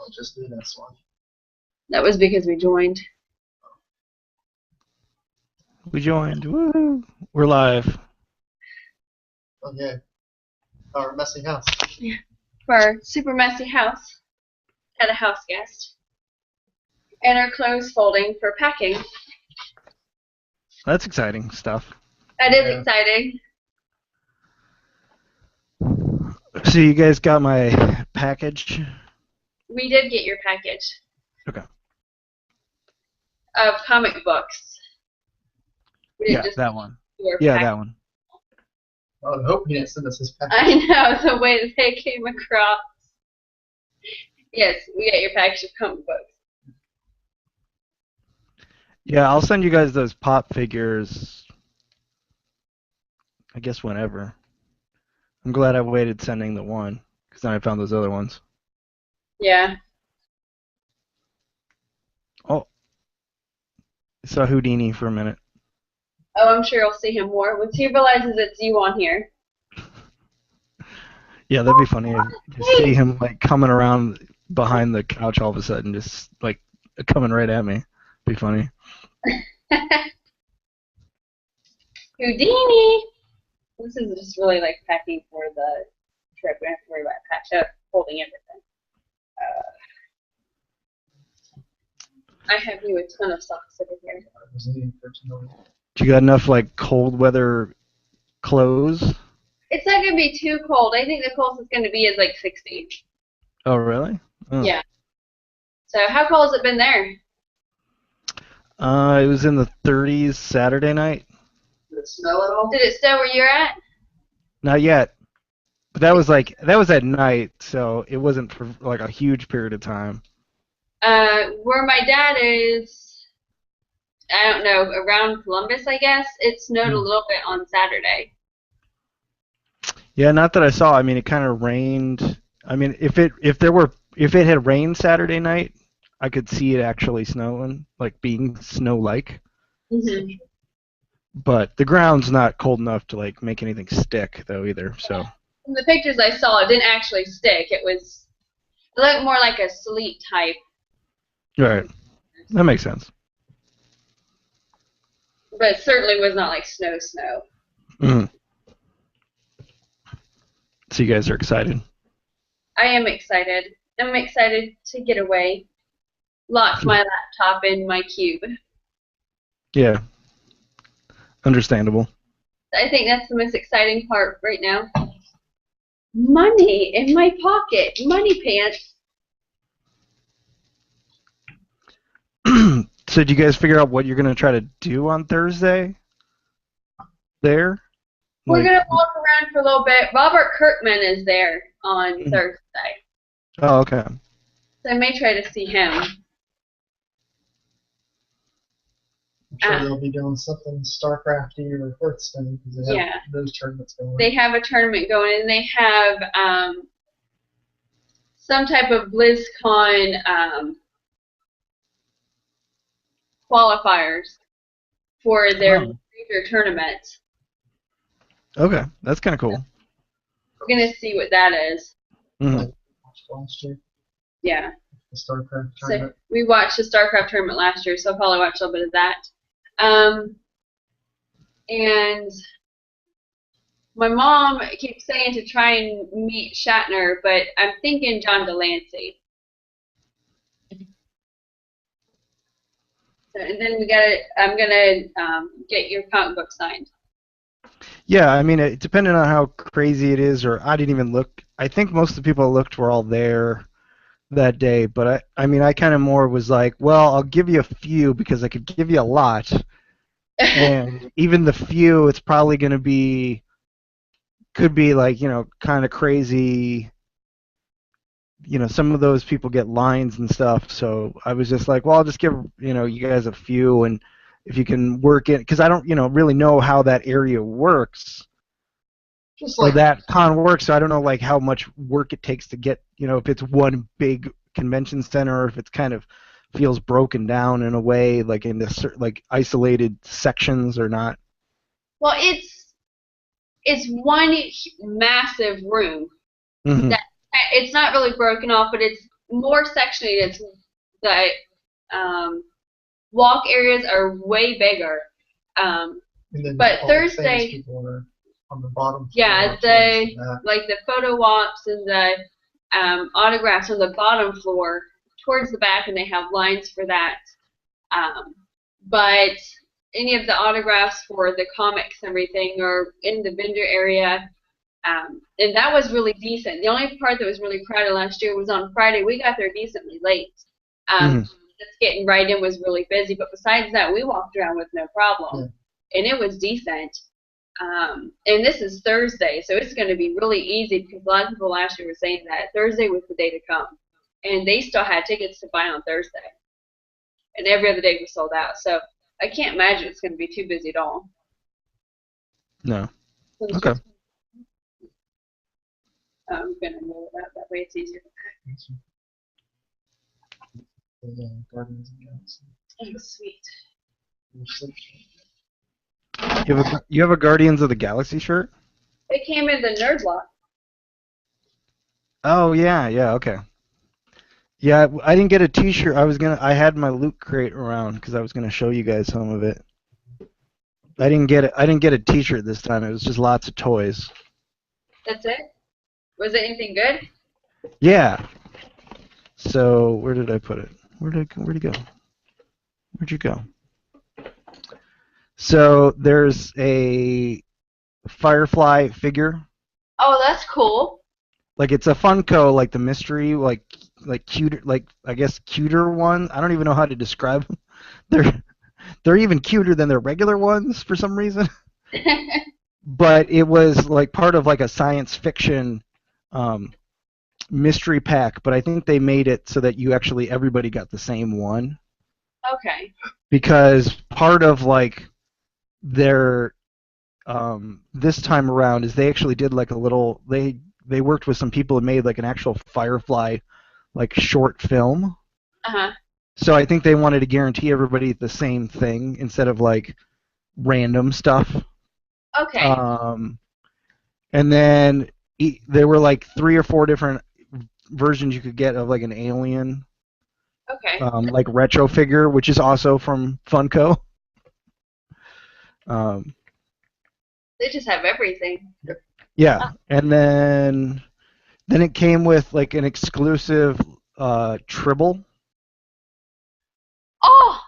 I'll just do this one. That was because we joined. We joined. Woo! We're live. Okay. Our messy house. For our super messy house. Had a house guest. And our clothes folding for packing. That's exciting stuff. That is exciting. So you guys got my package? We did get your package. Okay. Of comic books. Yeah, that one. Yeah, that one. I hope he didn't send us his package. I know, the way that they came across. Yes, we got your package of comic books. Yeah, I'll send you guys those pop figures, I guess whenever. I'm glad I waited sending the one, because then I found those other ones. Yeah. Oh, I saw Houdini for a minute. Oh, I'm sure you'll see him more once he realizes it's you on here. Yeah, that'd be funny to see him like coming around behind the couch all of a sudden, just like coming right at me. Be funny. Houdini! This is just really like packing for the trip. We don't have to worry about holding everything. I have you a ton of socks over here. Do you got enough like cold weather clothes? It's not going to be too cold. I think the coldest it's going to be is like 60. Oh, really? Oh. Yeah. So how cold has it been there? It was in the 30s Saturday night. Did it snow at all? Did it snow where you're at? Not yet. But that was at night, so it wasn't for like a huge period of time. Where my dad is, I don't know, around Columbus, I guess, it snowed a little bit on Saturday. Yeah, not that I saw. I mean, it kind of rained. I mean, if it had rained Saturday night, I could see it actually snowing, like being snow-like. Mm-hmm. But the ground's not cold enough to like make anything stick though either. So. From the pictures I saw, it didn't actually stick. It looked more like a sleet type. Right. That makes sense. But it certainly was not like snow. Mm-hmm. So you guys are excited? I am excited. I'm excited to get away. Lock my laptop in my cube. Yeah. Understandable. I think that's the most exciting part right now. Money in my pocket. Money pants. So do you guys figure out what you're going to try to do on Thursday? There? We're going to walk around for a little bit. Robert Kirkman is there on Thursday. Oh, okay. So I may try to see him. I'm sure they'll be doing something StarCrafty or Hearthstone because they have those tournaments going. They have a tournament going, and they have some type of BlizzCon qualifiers for their major tournaments. Okay, that's kind of cool. We're going to see what that is. Mm-hmm. Last year. Yeah. The StarCraft tournament. So we watched the StarCraft tournament last year, so I'll probably watch a little bit of that. And my mom keeps saying to try and meet Shatner, but I'm thinking John Delancey. So, and then I'm gonna get your comic book signed. Yeah, I mean, it depending on how crazy it is, or I didn't even look. I think most of the people I looked were all there that day, but I mean, I kind of more was like, well, I'll give you a few because I could give you a lot, and even the few, it's probably going to could be like, kind of crazy. Some of those people get lines and stuff, so I was just like, well, I'll just give, you guys a few, and if you can work it, because I don't, really know how that area works. Or that con works, so I don't know like how much work it takes to get, if it's one big convention center or if it's kind of feels broken down in a way, like into like isolated sections or not. Well, it's one massive room. Mm-hmm. It's not really broken off, but it's more sectioned. The walk areas are way bigger. And then But all Thursday, the famous people are on the bottom floor. yeah, like the photo ops and the autographs on the bottom floor towards the back, and they have lines for that. But any of the autographs for the comics and everything are in the vendor area. And that was really decent. The only part that was really crowded last year was on Friday. We got there decently late. Just getting right in was really busy. But besides that, we walked around with no problem. Yeah. And it was decent. And this is Thursday, so it's going to be really easy because a lot of people last year were saying that Thursday was the day to come. And they still had tickets to buy on Thursday. And every other day was sold out. So I can't imagine it's going to be too busy at all. No. Okay. I'm going to know that way it's easier. Guardians of the Galaxy. Oh, sweet. You have a Guardians of the Galaxy shirt? It came in the nerd lot. Oh yeah, okay. Yeah, I didn't get a T-shirt. I had my Lootcrate around because I was gonna show you guys some of it. I didn't get a T-shirt this time. It was just lots of toys. That's it? Was it anything good? Yeah. So where did I put it? Where'd it go? Where'd you go? So there's a Firefly figure. Oh, that's cool. Like it's a Funko, like the mystery, like cuter, like I guess cuter one. I don't even know how to describe them. They're even cuter than their regular ones for some reason. But it was like part of like a science fiction mystery pack. But I think they made it so that everybody got the same one. Okay. Because part of like their this time around is they actually did like a little they worked with some people and made like an actual Firefly like short film. So I think they wanted to guarantee everybody the same thing instead of like random stuff. Okay. And then there were like 3 or 4 different versions you could get of like an alien. Okay. Like retro figure, which is also from Funko. They just have everything. Yeah, and then it came with like an exclusive Tribble. Oh,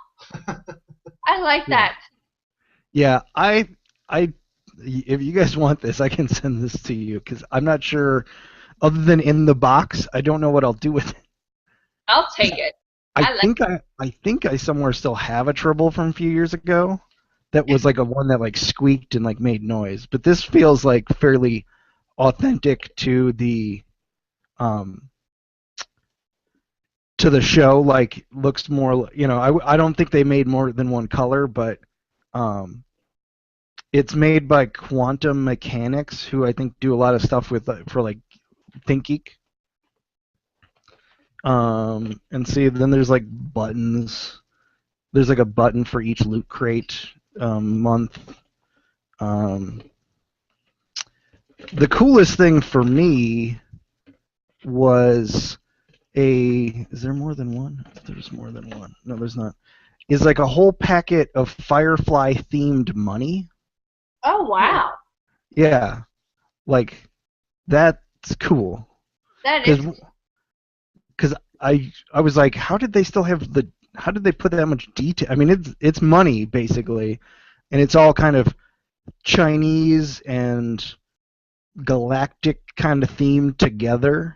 I like that. Yeah, if you guys want this, I can send this to you because I'm not sure. Other than in the box, I don't know what I'll do with it. I'll take it. I think I somewhere still have a Tribble from a few years ago. That was like a one that like squeaked and like made noise. But this feels like fairly authentic to the show. Like looks more, I don't think they made more than one color, but it's made by Quantum Mechanics, who I think do a lot of stuff with for like ThinkGeek. And see, then there's like buttons. There's like a button for each Loot Crate month. The coolest thing for me was is there more than one? There's more than one. No, there's not. Is like a whole packet of Firefly themed money. Oh wow. Yeah. Like that's cool. That is. Because I was like, how did they put that much detail? I mean, it's money basically, and it's all kind of Chinese and galactic kind of themed together.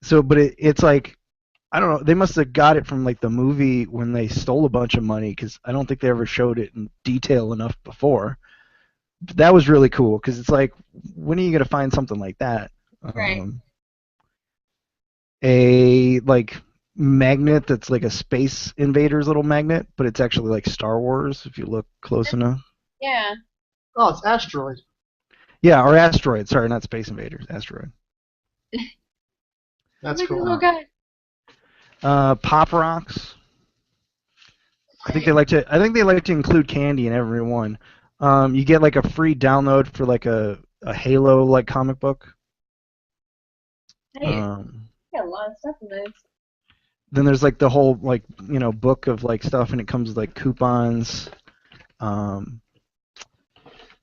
So, but it's like, I don't know. They must have got it from like the movie when they stole a bunch of money, because I don't think they ever showed it in detail enough before. But that was really cool because it's like, when are you gonna find something like that? Right. A like magnet that's like a Space Invaders little magnet, but it's actually like Star Wars if you look close enough. Yeah. Oh, it's Asteroid. Yeah, or Asteroid. Sorry, not Space Invaders. Asteroid. That's Look at cool. the little guy. Pop Rocks. I think they like to include candy in every one. You get like a free download for like a Halo like comic book. Hey. got a lot of stuff in those. Then there's like the whole like book of like stuff, and it comes with like coupons.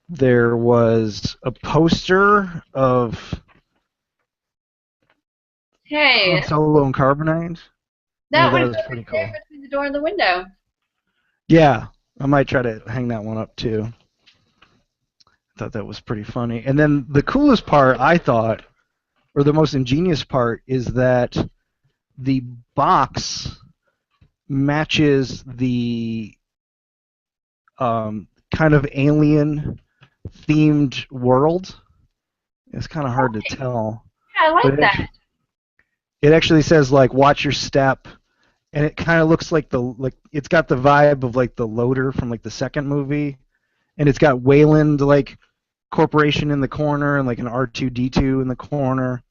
There was a poster of Han Solo and Carbonite. That That was was pretty cool. there between the door and the window. Yeah, I might try to hang that one up too. I thought that was pretty funny. And then the coolest part, I thought, or the most ingenious part, is that the box matches the kind of alien themed world. It's kind of hard to tell. Yeah, I like that. It actually says like watch your step, and it kind of looks like it's got the vibe of like the loader from like the second movie, and it's got Wayland like Corporation in the corner and like an R2D2 in the corner.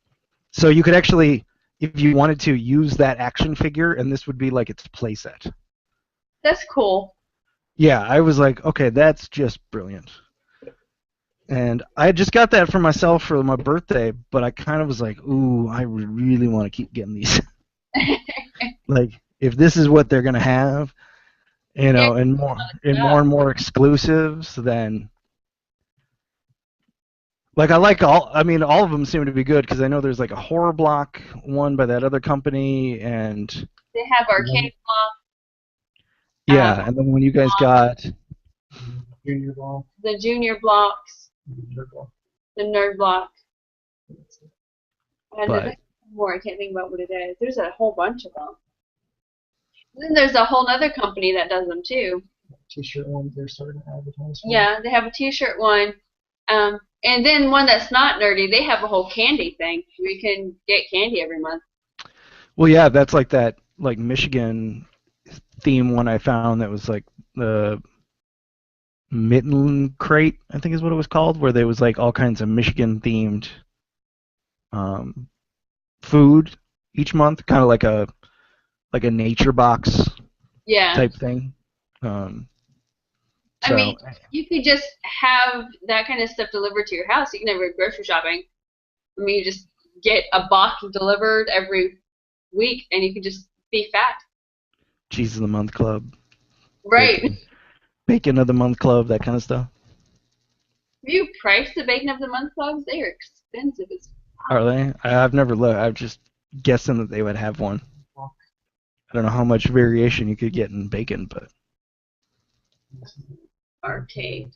So you could actually, if you wanted to, use that action figure, and this would be like its playset. That's cool. Yeah, I was like, okay, that's just brilliant. And I just got that for myself for my birthday, but I kind of was like, ooh, I really want to keep getting these. Like, if this is what they're gonna have, and more exclusives, then like all of them seem to be good because I know there's like a horror block one by that other company, and they have arcade block. Yeah, and then when you guys got Junior block. The junior blocks. The nerd block. And there's more. I can't think about what it is. There's a whole bunch of them. Then there's a whole other company that does them too. T-shirt ones they're starting to advertise for. Yeah, they have a T-shirt one. And then one that's not nerdy, they have a whole candy thing. We can get candy every month. Well, yeah, that's like that like Michigan theme one I found that was like the Lootcrate, I think is what it was called, where there was like all kinds of Michigan themed food each month, kind of like a nature box type thing. I mean, you could just have that kind of stuff delivered to your house. You can never go grocery shopping. I mean, you just get a box delivered every week, and you can just be fat. Cheese of the Month Club. Right. Bacon of the Month Club, that kind of stuff. Have you priced the Bacon of the Month Clubs? They are expensive as fuck. Are they? I've never looked. I'm just guessing that they would have one. I don't know how much variation you could get in bacon, but... Arcade.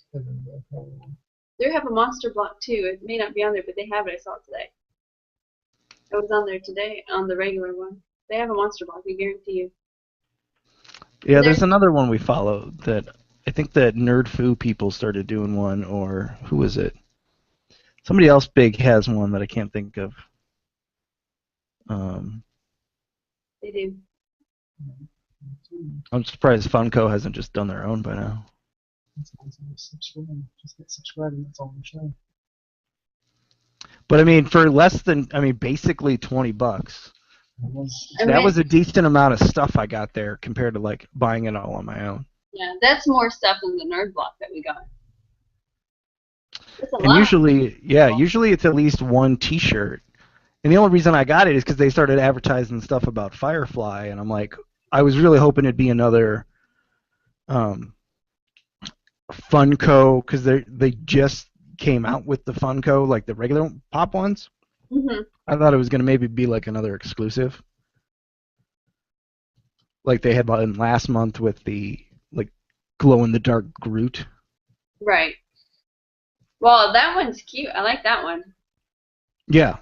They have a monster block too. It may not be on there, but they have it. I saw it today. I was on there today on the regular one. They have a monster block, I guarantee you. Yeah, there's another one we followed that I think that Nerd Foo people started doing one, or who was it? Somebody else big has one that I can't think of. They do. I'm surprised Funko hasn't just done their own by now. Just get subscribed and that's all I'm showing. But I mean, for less than, basically $20. That was a decent amount of stuff I got there compared to like buying it all on my own. Yeah, that's more stuff than the nerd block that we got. And usually it's at least one T-shirt. And the only reason I got it is because they started advertising stuff about Firefly, and I'm like, I was really hoping it'd be another Funko, because they just came out with the Funko, like the regular pop ones. Mm-hmm. I thought it was going to maybe be like another exclusive. Like they had one last month with the like glow-in-the-dark Groot. Right. Well, that one's cute. I like that one. Yeah.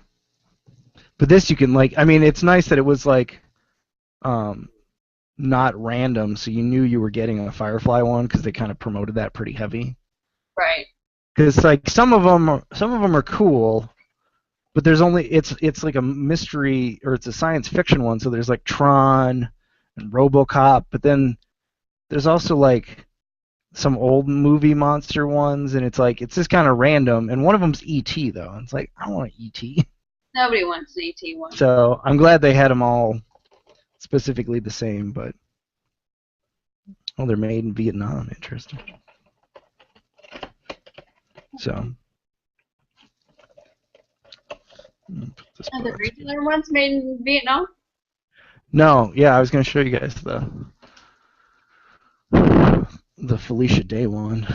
But this you can like, it's nice that it was like not random, so you knew you were getting a Firefly one because they kind of promoted that pretty heavy. Right. Because like some of them are cool, but there's only it's like a mystery, or it's a science fiction one, so there's like Tron and RoboCop, but then there's also like some old movie monster ones, and it's just kind of random, and one of them's E.T. though, and it's like, I don't want an E.T. Nobody wants the E.T. one. So I'm glad they had them all specifically the same, but they're made in Vietnam. Interesting. So Put this Are the box. regular ones made in Vietnam? No, yeah, I was going to show you guys the Felicia Day one.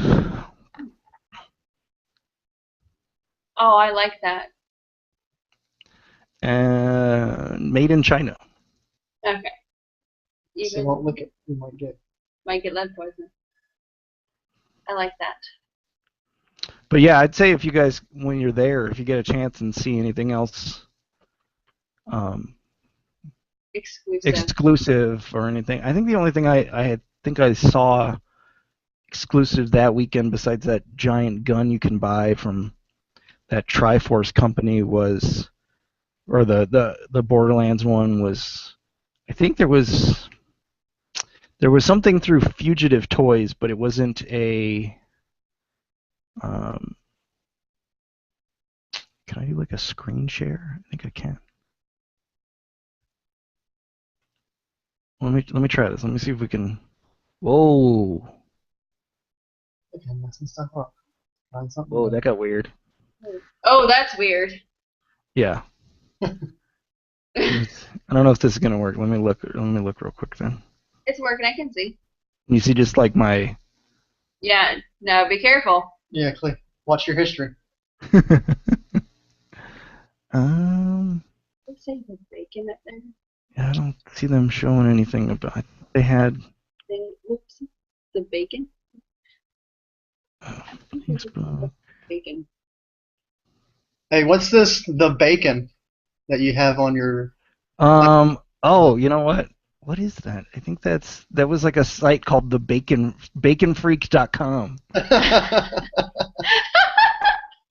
Oh, I like that. And made in China. Okay. So don't look at you might get lead poisoning. I like that. But yeah, I'd say if you guys, when you're there, if you get a chance and see anything else exclusive or anything, I think the only thing I think I saw exclusive that weekend besides that giant gun you can buy from that Triforce company was, or the Borderlands one was, I think there was something through Fugitive Toys, but it wasn't a. Can I do like a screen share? I think I can. Let me try this. Let me see if we can. Whoa. Okay, messing stuff up. Find something. Whoa, that got weird. Oh, that's weird. Yeah. I don't know if this is gonna work. Let me look real quick then. It's working. I can see. You see, just like my. Yeah. No, be careful. Yeah, click. Watch your history. Let's say the bacon up there. Yeah, I don't see them showing anything about. They had. Whoops. The bacon. Facebook. Bacon. Hey, what's this? The bacon that you have on your. Oh, you know what? What is that? I think that was like a site called the baconfreaks.com.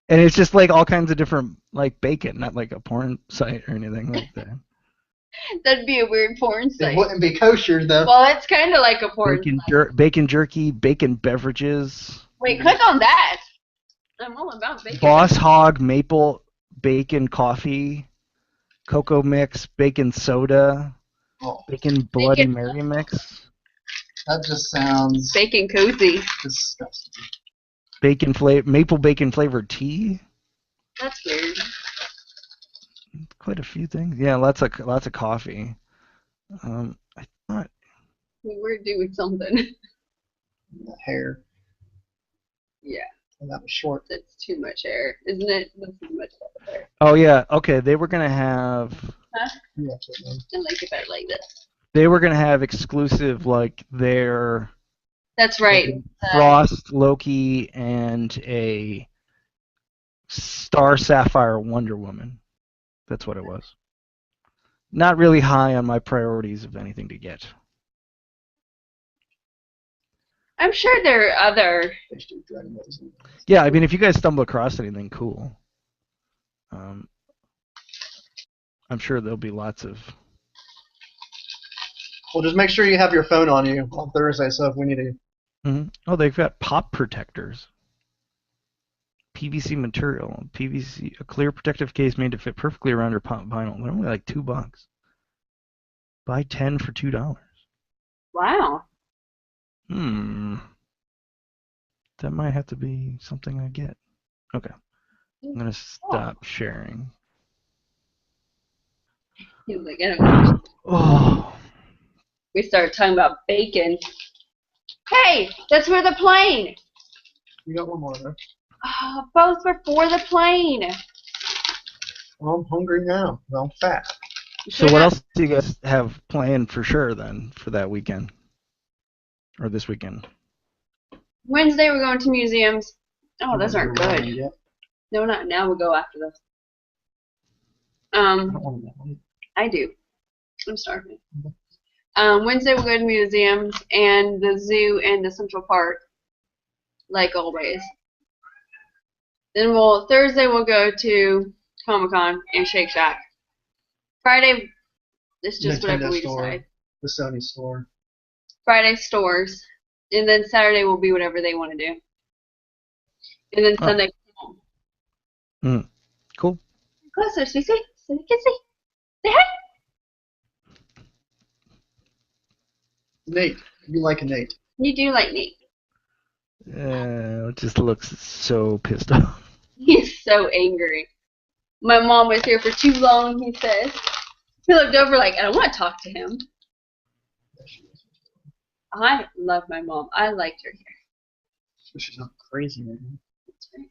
And it's just like all kinds of different like bacon, not like a porn site or anything like that. That'd be a weird porn site. It wouldn't be kosher though. Well, it's kind of like a porn site. Bacon jerky, bacon beverages. Wait, click on that. I'm all about bacon. Boss Hog maple bacon coffee, cocoa mix, bacon soda, bacon Bloody Mary mix. That just sounds bacon cozy. Disgusting. Maple bacon flavored tea. That's weird. Quite a few things. Yeah, lots of coffee. I thought we were doing something. The hair. Yeah. And that was short. That's too much hair, isn't it? That's too much hair. Oh yeah. Okay, they were gonna have. Huh? Yeah. I like it better like this. They were gonna have exclusive like their. That's right. Frost, Loki, and a Star Sapphire Wonder Woman. That's what it was. Not really high on my priorities of anything to get. I'm sure there are other. Yeah, I mean, if you guys stumble across anything cool, I'm sure there'll be lots of. Well, just make sure you have your phone on you on Thursday, so if we need to. Mm-hmm. Oh, they've got pop protectors. PVC material. PVC, a clear protective case made to fit perfectly around your pop vinyl. They're only like $2. Buy 10 for $2. Wow. That might have to be something I get. Okay. I'm going to stop sharing. He's like, I don't know. Oh. We started talking about bacon. Hey, that's for the plane. You got one more, though. Both were for the plane. Well, I'm hungry now. Well, I'm fat. So what else do you guys have planned for sure then for that weekend? Or this weekend? Wednesday we're going to museums. Oh, those aren't good. No, not now. We'll go after this. I do. I'm starving. Wednesday we'll go to museums and the zoo and the Central Park, like always. Then Thursday we'll go to Comic-Con and Shake Shack. Friday, it's just Nintendo whatever we store, decide. The Sony store. Friday stores, and then Saturday will be whatever they want to do. And then Sunday home. Cool. Closer, Cece, so you can see. Say hi. Nate, you like Nate. You do like Nate. It just looks so pissed off. He's so angry. My mom was here for too long, he says. He looked over like, I don't want to talk to him. I love my mom. I liked her here. She's not crazy right now. That's right.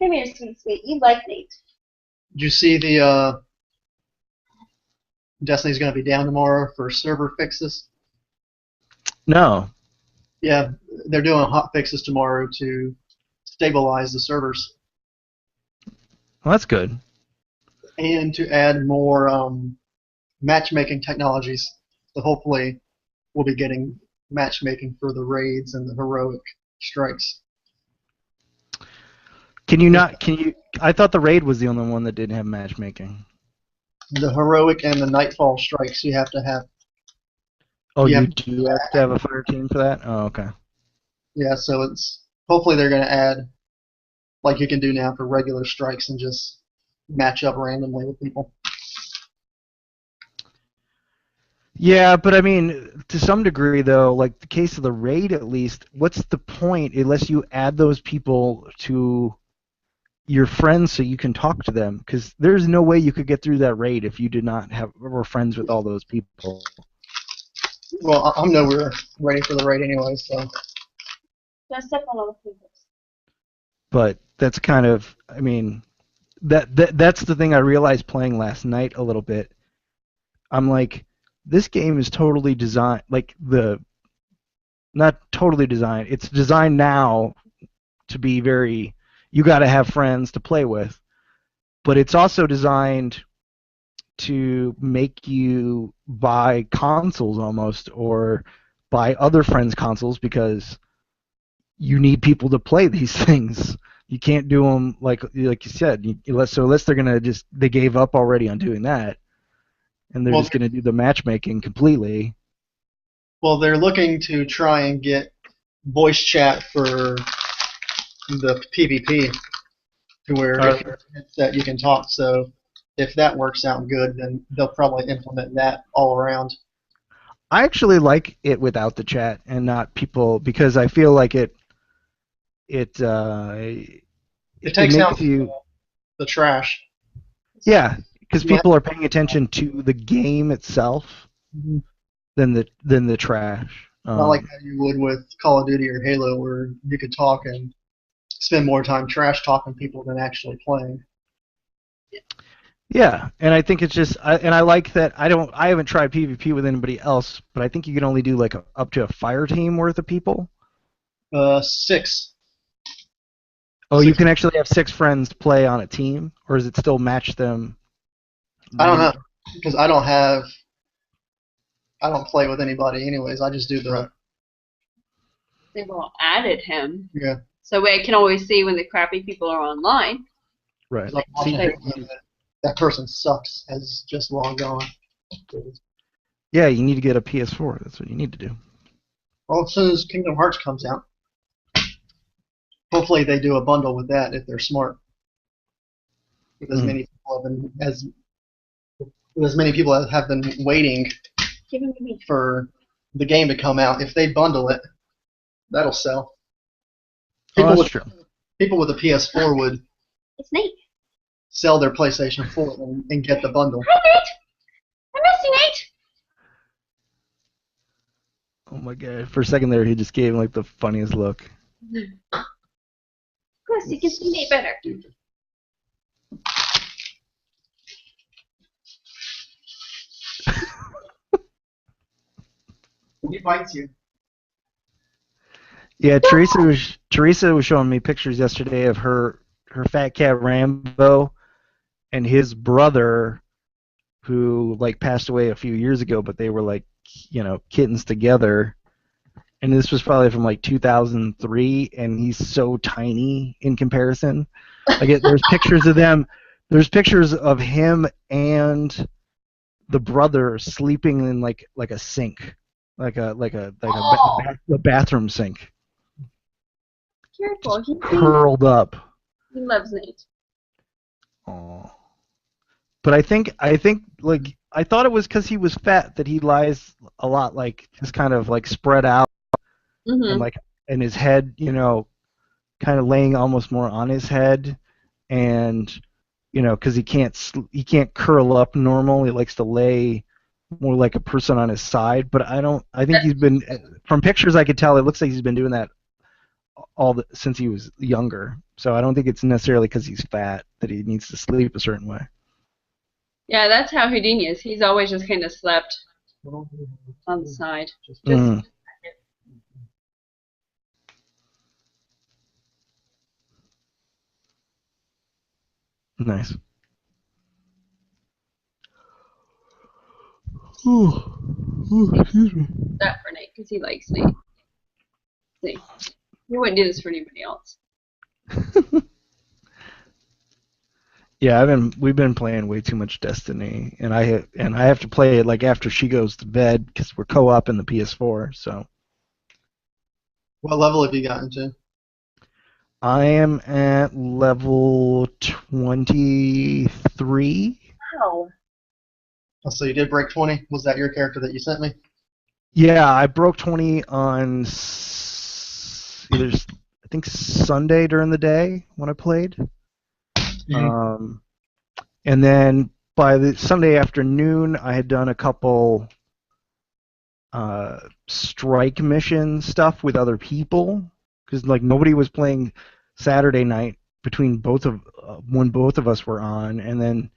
Come here, sweet. You like Nate. Did you see the Destiny's going to be down tomorrow for server fixes? No. Yeah, they're doing hot fixes tomorrow to stabilize the servers. Well, that's good. And to add more matchmaking technologies. So hopefully we'll be getting matchmaking for the raids and the heroic strikes. Can you I thought the raid was the only one that didn't have matchmaking. The heroic and the nightfall strikes you have to have. Oh, you do have to have a fire team for that? Oh, okay. Yeah, so it's hopefully they're going to add, like you can do now for regular strikes, and just match up randomly with people. Yeah, but I mean, to some degree, though, like the case of the raid, at least, what's the point unless you add those people to your friends so you can talk to them? Because there's no way you could get through that raid if you did not were friends with all those people. Well, I'm nowhere ready for the raid anyway, so. Just step on all the people. But that's kind of, I mean, that's the thing I realized playing last night a little bit. I'm like, this game is totally designed, like not totally designed. It's designed now to be very, you got to have friends to play with, but it's also designed to make you buy consoles almost, or buy other friends' consoles because you need people to play these things. You can't do them like you said. Unless they're gonna they gave up already on doing that, and they're just gonna do the matchmaking completely. Well, they're looking to try and get voice chat for the PvP, to where if you're that you can talk. So if that works out good, then they'll probably implement that all around. I actually like it without the chat and not people, because I feel like it takes out the trash. Yeah, because people are paying attention to the game itself than the trash. Not like how you would with Call of Duty or Halo, where you could talk and spend more time trash talking people than actually playing. Yeah, and I think it's just, and I like that. I haven't tried PvP with anybody else, but I think you can only do like up to a fire team worth of people. 6. Oh, you can actually have 6 friends play on a team, or does it still match them? I don't know, because I don't play with anybody anyways. I just do the. They've all added him. Yeah. So I can always see when the crappy people are online. Right. That person sucks has just logged on. Yeah, you need to get a PS4. That's what you need to do. Well, as soon as Kingdom Hearts comes out, hopefully they do a bundle with that if they're smart. With as many people as many people have been waiting for the game to come out, if they bundle it, that'll sell. That's true. People with a PS4 would sell their PlayStation 4 and get the bundle. Hi, Nate! I miss you, Nate! Oh my god! For a second there, he just gave like the funniest look. Of course, you can see Nate better. He bites you. Yeah, Teresa was showing me pictures yesterday of her fat cat Rambo and his brother, who like passed away a few years ago, but they were like, kittens together. And this was probably from like 2003, and he's so tiny in comparison. Like there's pictures of them. There's pictures of him and the brother sleeping in like a sink, like a bathroom sink. Careful, he's curled up. He loves Nate. Oh. But I think like I thought it was because he was fat that he lies a lot, like just kind of like spread out, and like in his head, kind of laying almost more on his head, and because he can't curl up normal. He likes to lay more like a person on his side. But I think he's been, from pictures I could tell, it looks like he's been doing that since he was younger. So I don't think it's necessarily because he's fat that he needs to sleep a certain way. Yeah, that's how Houdini is. He's always just kind of slept on the side. Just Nice. Ooh. Ooh, excuse me. that for Nate because he likes Nate. See, he wouldn't do this for anybody else. Yeah, we've been playing way too much Destiny, and I have to play it like after she goes to bed because we're co-op in the PS4. So What level have you gotten to? I am at level 23. Wow. Oh, so you did break 20. Was that your character that you sent me? Yeah, I broke 20 on either I think Sunday during the day when I played. Mm-hmm. And then by the Sunday afternoon, I had done a couple strike mission stuff with other people because like nobody was playing Saturday night between when both of us were on, and then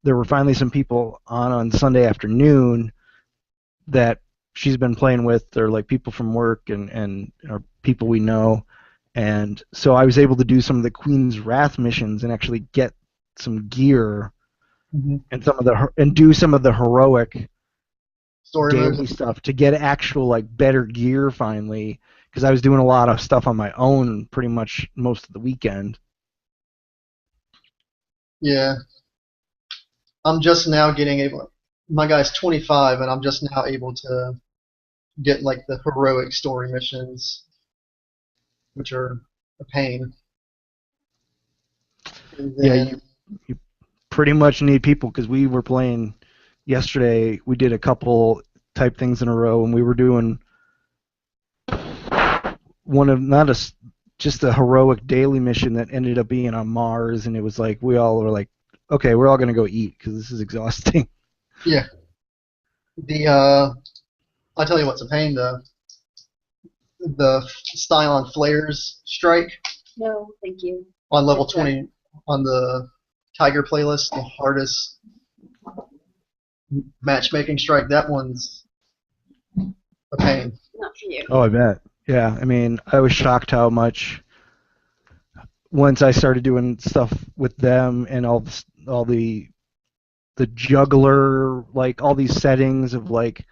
there were finally some people on Sunday afternoon that she's been playing with. They're like people from work and or people we know, and so I was able to do some of the Queen's Wrath missions and actually get some gear Mm-hmm. and do some of the heroic Story daily modes. stuff to get actual like better gear finally, because I was doing a lot of stuff on my own pretty much most of the weekend. Yeah. I'm just now getting able. My guy's 25, and I'm just now able to get like the heroic story missions, which are a pain. And Yeah, then, you pretty much need people because we were playing yesterday. We did a couple type things in a row, and we were doing one of not a just a heroic daily mission that ended up being on Mars, and it was like we all were like, okay, we're all gonna go eat because this is exhausting. yeah, the I'll tell you what's a pain though. The Stylon Flares strike No, thank you. on level What's that? 20 on the Tiger playlist, the hardest matchmaking strike. That one's a pain. Not for you. Oh, I bet. Yeah, I mean, I was shocked how much once I started doing stuff with them and all the juggler, like all these settings of like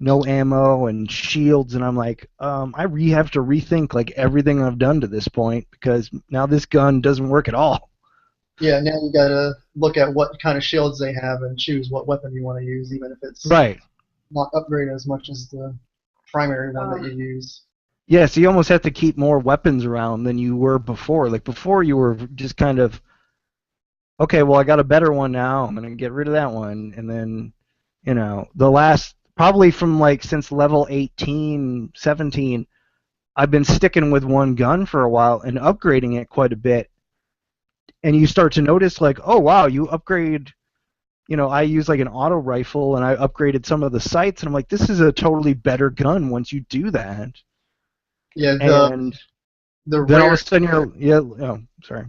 no ammo and shields, and I'm like, have to rethink like everything I've done to this point because now this gun doesn't work at all. Yeah, now you gotta look at what kind of shields they have and choose what weapon you want to use, even if it's Right. not upgraded as much as the primary one that you use. Yeah, so you almost have to keep more weapons around than you were before. Like before, you were just kind of, okay, well, I got a better one now. I'm gonna get rid of that one, and then, the last probably from like since level 18, 17, I've been sticking with one gun for a while and upgrading it quite a bit. And you start to notice like, oh wow, you upgrade. I use like an auto rifle, and I upgraded some of the sights, and I'm like, this is a totally better gun once you do that. Yeah, And the then all of rare a sudden sorry.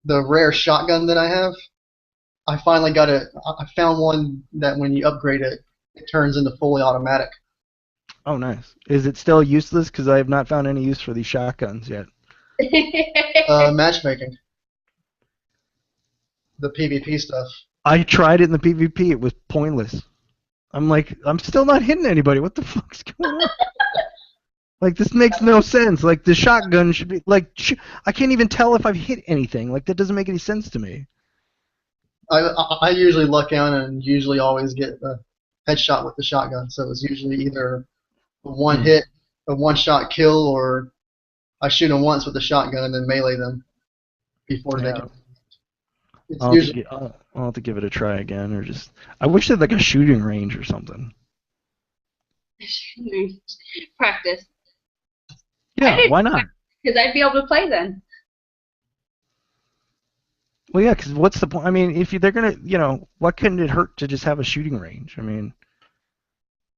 the rare shotgun that I have, I finally got it. I found one that when you upgrade it, it turns into fully automatic. Oh, nice. Is it still useless? Because I have not found any use for these shotguns yet. Matchmaking, the PvP stuff. I tried it in the PvP. It was pointless. I'm like, I'm still not hitting anybody. What the fuck's going on? Like, this makes no sense. Like, the shotgun should be, like, I can't even tell if I've hit anything. Like, that doesn't make any sense to me. I usually luck out and usually always get a headshot with the shotgun. So it's usually either a one hit, a one shot kill, or I shoot them once with the shotgun and then melee them before they Yeah. can. It's usually I'll have to give it a try again, or just. I wish they had like a shooting range or something. Practice. Yeah, why not? Because I'd be able to play then. Well, yeah, because what's the point? I mean, if they're gonna, what couldn't it hurt to just have a shooting range? I mean,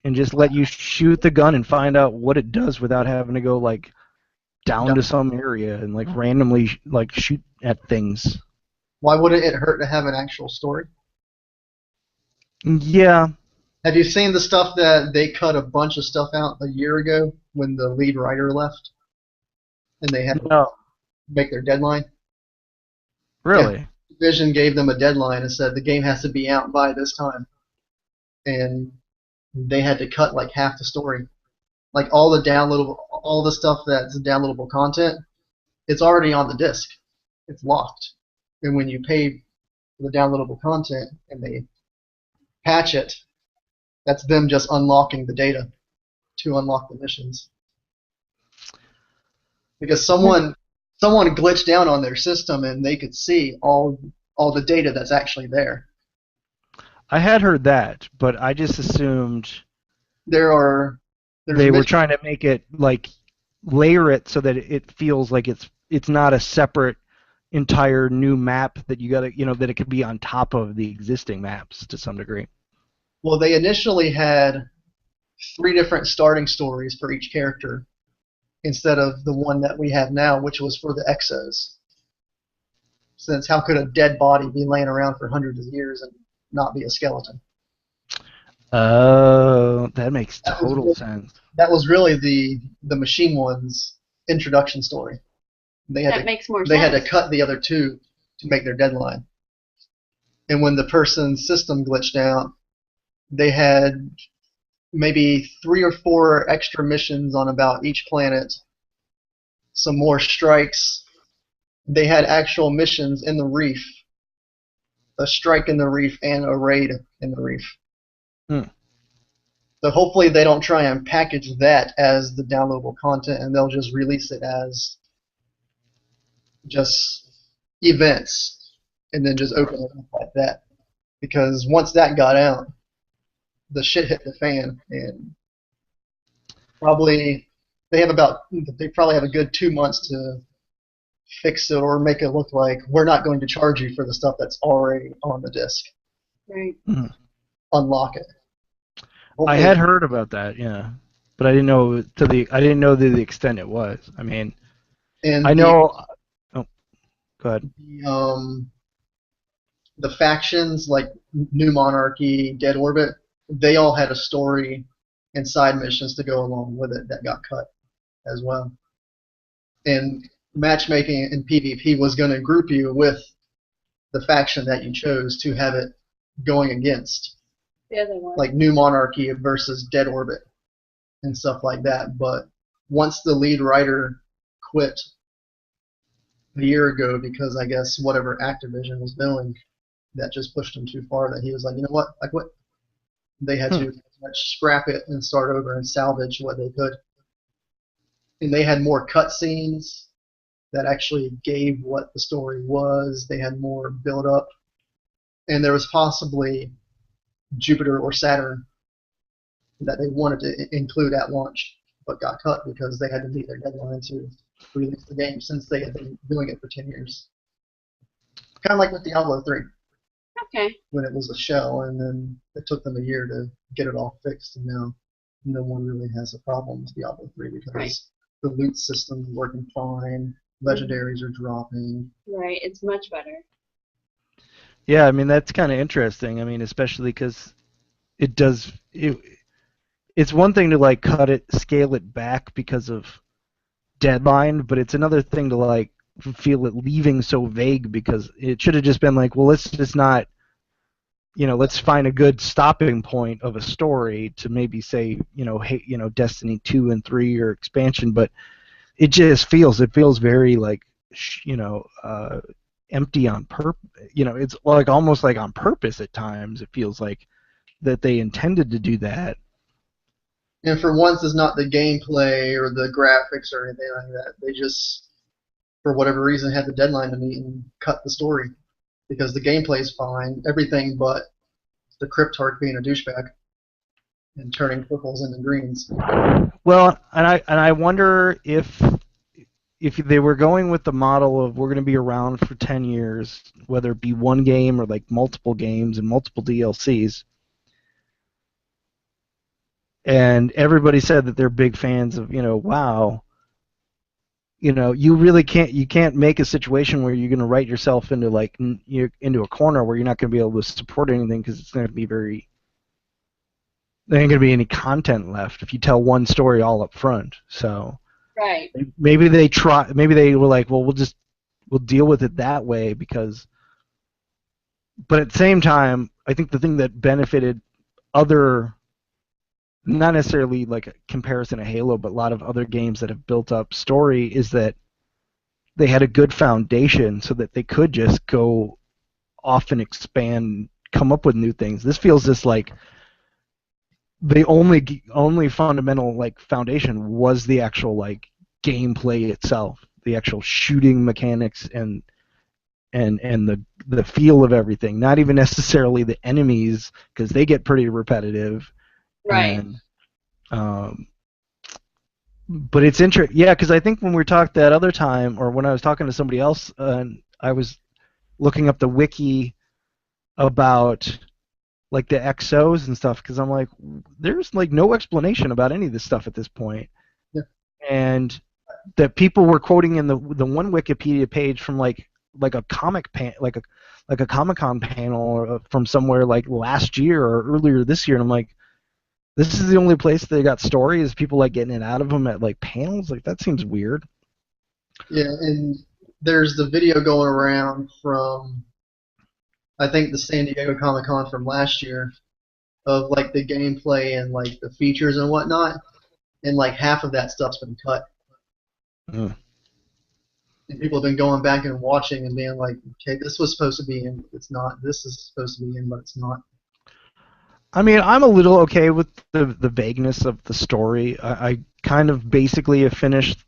and just let you shoot the gun and find out what it does without having to go like down to some area and like randomly like shoot at things. Why wouldn't it hurt to have an actual story? Yeah, Have you seen the stuff that they cut a bunch of stuff out a year ago when the lead writer left and they had to no, make their deadline? Yeah, really. Vision gave them a deadline and said the game has to be out by this time, and they had to cut like half the story. Like all the stuff that's downloadable content, it's already on the disk. It's locked, and when you pay for the downloadable content and they patch it, that's them just unlocking the data to unlock the missions. Because someone glitched down on their system and they could see all the data that's actually there. I had heard that, but I just assumed There's they were missions. trying to make it like layer it so that it feels like it's not a separate entire new map that you got to that it could be on top of the existing maps to some degree. Well, they initially had 3 different starting stories for each character instead of the one that we have now, which was for the exos. Since how could a dead body be laying around for hundreds of years and not be a skeleton? Oh, that makes That was total really, sense. that was really the Machine One's introduction story. They had That to makes more they had to sense. cut the other 2 to make their deadline. And when the person's system glitched out, they had maybe 3 or 4 extra missions on about each planet, some more strikes. They had actual missions in the reef, a strike in the reef and a raid in the reef. Hmm. So hopefully they don't try and package that as the downloadable content and they'll just release it as just events and then just open it up like that. Because once that got out, the shit hit the fan and probably they probably have a good 2 months to fix it or make it look like we're not going to charge you for the stuff that's already on the disk. Right. Hmm. Unlock it. I Hopefully, had heard about that, yeah, but I didn't know I didn't know to the extent it was. I mean, I and know. Oh, go ahead. the factions like New Monarchy, Dead Orbit, they all had a story and side missions to go along with it that got cut as well. And matchmaking in PvP was going to group you with the faction that you chose to have it going against, The other one. like New Monarchy versus Dead Orbit and stuff like that. But once the lead writer quit a year ago because I guess whatever Activision was doing, that just pushed him too far that he was like, you know what, I quit. They had Hmm. to scrap it and start over and salvage what they could. And they had more cutscenes that actually gave what the story was. They had more build up, and there was possibly Jupiter or Saturn that they wanted to include at launch, but got cut because they had to meet their deadline to release the game since they had been doing it for 10 years. Kind of like with Diablo 3 Okay. when it was a shell, and then it took them a year to get it all fixed, and now no one really has a problem with Diablo 3 because Right. the loot system is working fine, legendaries are dropping. Right. It's much better. Yeah, I mean that's kind of interesting. I mean, especially because it does. It's one thing to like cut it, scale it back because of deadline, but it's another thing to like feel it leaving so vague because it should have just been like, well, let's just not, let's find a good stopping point of a story to maybe say, hey, Destiny 2 and 3 or expansion, but it feels very like, empty on purpose. It's like almost like on purpose at times. It feels like that they intended to do that. And for once, it's not the gameplay or the graphics or anything like that. They just, for whatever reason, had the deadline to meet and cut the story because the gameplay is fine, everything but the Cryptarch being a douchebag and turning purples into greens. Well, and I wonder if if they were going with the model of we're going to be around for 10 years, whether it be one game or like multiple games and multiple DLCs, and everybody said that they're big fans of, WoW, you really can't make a situation where you're going to write yourself into like you're into a corner where you're not going to be able to support anything because it's going to be there ain't going to be any content left if you tell one story all up front. So Right. maybe they were like, well, we'll deal with it that way but at the same time, I think the thing that benefited other, not necessarily like a comparison to Halo, but a lot of other games that have built up story is that they had a good foundation so that they could just go off and expand, come up with new things. This feels just like the only fundamental like foundation was the actual like gameplay itself, the actual shooting mechanics and the feel of everything. Not even necessarily the enemies because they get pretty repetitive. Right. And, but it's interesting, yeah, because I think when we talked that other time, or when I was talking to somebody else, I was looking up the wiki about like the XOs and stuff, because I'm like, there's like no explanation about any of this stuff at this point. Yeah. And that people were quoting in the one Wikipedia page from like a like a Comic-Con panel from somewhere like last year or earlier this year, and I'm like, this is the only place they got stories, people like getting it out of them at like panels? Like, that seems weird. Yeah, and there's the video going around from, I think, the San Diego Comic-Con from last year of like the gameplay and like the features and whatnot, and like half of that stuff's been cut. Mm. And people have been going back and watching and being like, okay, this was supposed to be in, but it's not. This is supposed to be in, but it's not. I mean, I'm a little okay with the vagueness of the story. I kind of basically have finished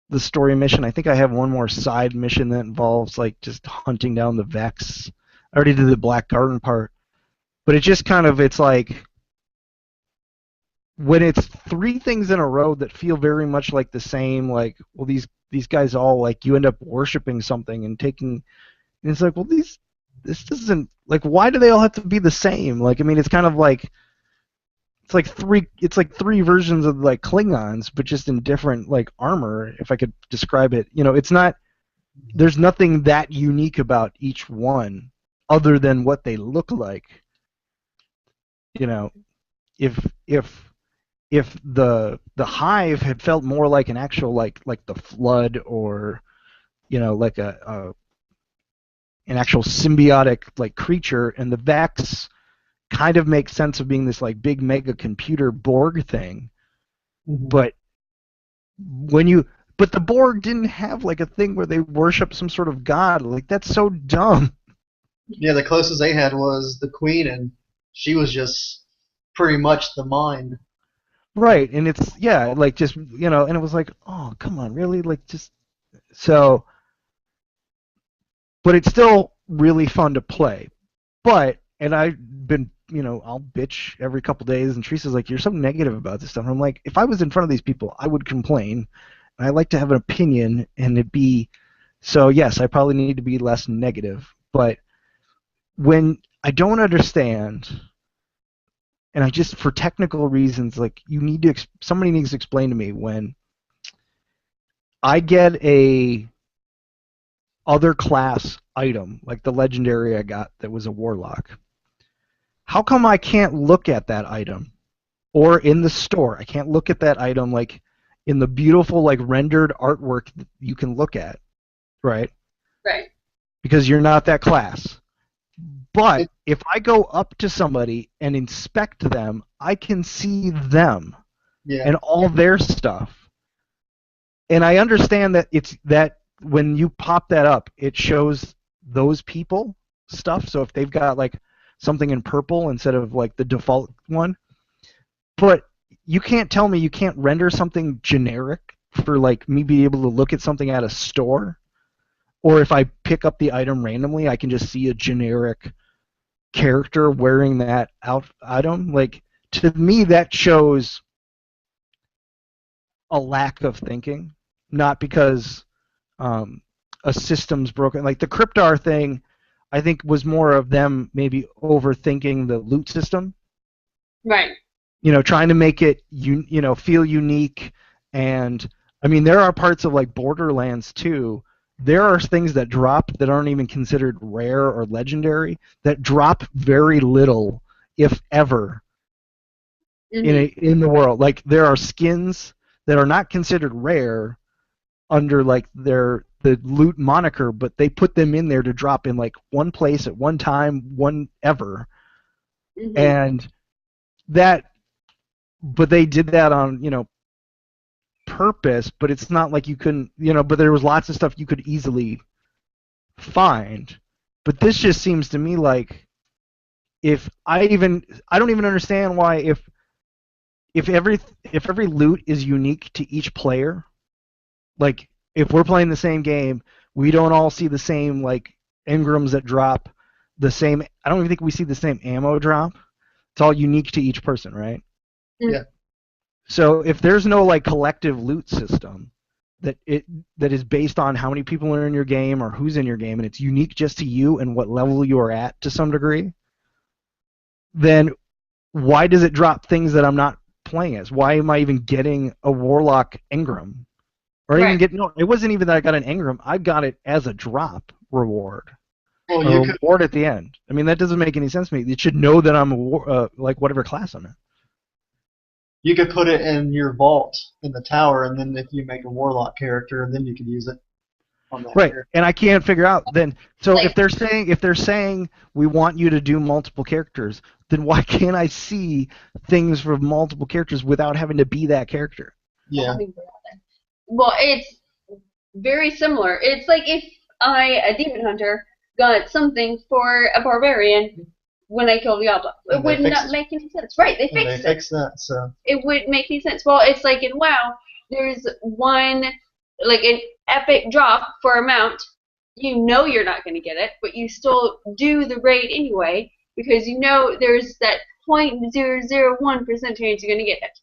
the story mission. I think I have one more side mission that involves like just hunting down the Vex. I already did the Black Garden part, but it's like when it's three things in a row that feel very much like the same. Like, well, these guys all like you end up worshiping something and taking. And it's like, well, this doesn't, like, why do they all have to be the same? Like, I mean, it's kind of like it's like three versions of like Klingons, but just in different like armor, if I could describe it. It's not, there's nothing that unique about each one other than what they look like. If the Hive had felt more like an actual like the Flood, or like an actual symbiotic like creature, and the Vex kind of makes sense of being this like big mega computer Borg thing. Mm-hmm. But the Borg didn't have like a thing where they worship some sort of god. Like, that's so dumb. Yeah, the closest they had was the Queen, and she was just pretty much the mind. Right, and it's, yeah, like, just, and it was like, oh, come on, really? Like, just, so, but it's still really fun to play. And I've been, I'll bitch every couple days, and Teresa's like, you're so negative about this stuff. And I'm like, if I was in front of these people, I would complain. And I like to have an opinion, and it'd be, so yes, I probably need to be less negative. But when I don't understand, and I just, for technical reasons, like, somebody needs to explain to me when I get a other class item, like the legendary I got that was a warlock. How come I can't look at that item? Or in the store, I can't look at that item like in the beautiful like rendered artwork that you can look at, right? Right. Because you're not that class. But if I go up to somebody and inspect them, I can see them and all their stuff. And I understand that it's that when you pop that up, it shows those people stuff. So if they've got like something in purple instead of like the default one, but you can't tell me you can't render something generic for like me be able to look at something at a store, or if I pick up the item randomly, I can just see a generic character wearing that item. Like, to me, that shows a lack of thinking. not because a system's broken. Like the Cryptar thing, I think was more of them maybe overthinking the loot system. Right. Trying to make it feel unique. And I mean, there are parts of like Borderlands 2. There are things that drop that aren't even considered rare or legendary that drop very little, if ever, in the world. Like there are skins that are not considered rare under like the loot moniker, but they put them in there to drop in like one place at one time, one ever, and that. But they did that on purpose. But it's not like you couldn't But there was lots of stuff you could easily find. But this just seems to me like I don't even understand why if every loot is unique to each player, like if we're playing the same game, we don't all see the same like engrams that drop the same. I don't even think we see the same ammo drop. It's all unique to each person, right? Yeah. So if there's no like collective loot system that is based on how many people are in your game or who's in your game, and it's unique just to you and what level you are at to some degree, then why does it drop things that I'm not playing as? Why am I even getting a Warlock engram? Or even it wasn't even that I got an engram. I got it as a drop reward. Well, reward at the end. I mean, that doesn't make any sense to me. It should know that I'm like whatever class I'm in. You could put it in your vault in the tower, and then if you make a Warlock character, then you could use it on that. Right, character. and I can't figure out then. So if they're saying we want you to do multiple characters, then why can't I see things for multiple characters without having to be that character? Yeah. Well, it's very similar. It's like if a demon hunter, got something for a barbarian when I killed Diablo. It would not make any sense. Right, they fixed it. They fixed that, so. It would make any sense. Well, it's like in WoW, there's one, like an epic drop for a mount. You know you're not going to get it, but you still do the raid anyway because you know there's that 0.001% chance you're going to get it.